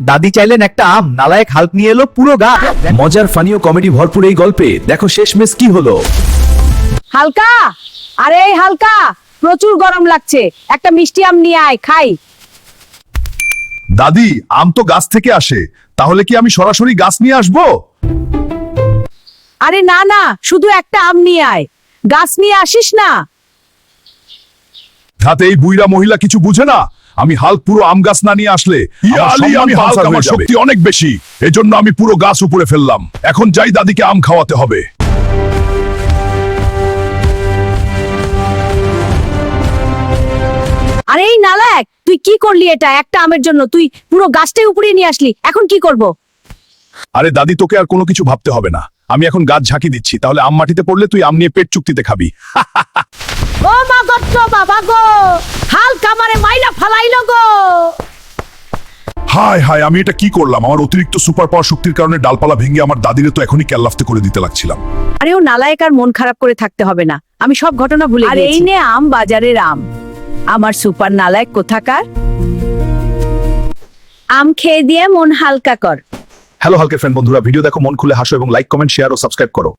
দাদি চাইলেন একটা আম, নালায়েক হাল্ক নিয়ে এলো পুরো গাছ। মজার ফানি ও কমেডি ভরপুর এই গল্পে দেখো শেষমেশ কি হলো। হালকা, আরে এই হালকা, প্রচুর গরম লাগছে, একটা মিষ্টি আম নিয়ে আয় খাই। দাদি, আম তো গাছ থেকে আসে, তাহলে কি আমি সরাসরি গাছ নিয়ে আসবো? আরে না না, শুধু একটা আম নিয়ে আয়, গাছ নিয়ে আসিস না। তাতে এই বুইরা মহিলা কিছু বুঝে না। আমি হাল্ক পুরো আম গাছ না নিয়ে আসলে আমি হাল্ক, আমার শক্তি অনেক বেশি, এজন্য আমি পুরো গাছ উপরে ফেললাম। এখন যাই দাদিকে আম খাওয়াতে হবে। আরে এই নালায়েক, তুই কি করলি? এটা একটা আমের জন্য তুই পুরো গাছটাই উপরে নিয়ে আসলি, এখন কি করব? আরে দাদি, তোকে আর কোনো কিছু ভাবতে হবে না। আমি এখন গাছ ঝাঁকি দিচ্ছি, তাহলে আম মাটিতে পড়লে তুই আম নিয়ে পেট চুক্তিতে খাবি। ও মা গো, বাবা গো, হালকা আমারে মাইলা ফালাইলো গো। হায় হায়, আমি এটা কি করলাম? আমার অতিরিক্ত সুপার পাওয়ার শক্তির কারণে ডালপালা ভেঙে আমার দাদিরে তো এখনই ক্যাল্লাফতে করে দিতে লাগছিলাম। আরে ও নালায়েক, আর মন খারাপ করে থাকতে হবে না, আমি সব ঘটনা ভুলে গেছি। আর এই নে আম, বাজারের আম, আমার সুপার নালায়েক কোথাকার। আম খেয়ে দিয়ে মন হালকা কর। হ্যালো হালকের ফ্রেন্ড বন্ধুরা, ভিডিও দেখো, মন খুলে হাসো এবং লাইক, কমেন্ট, শেয়ার ও সাবস্ক্রাইব করো।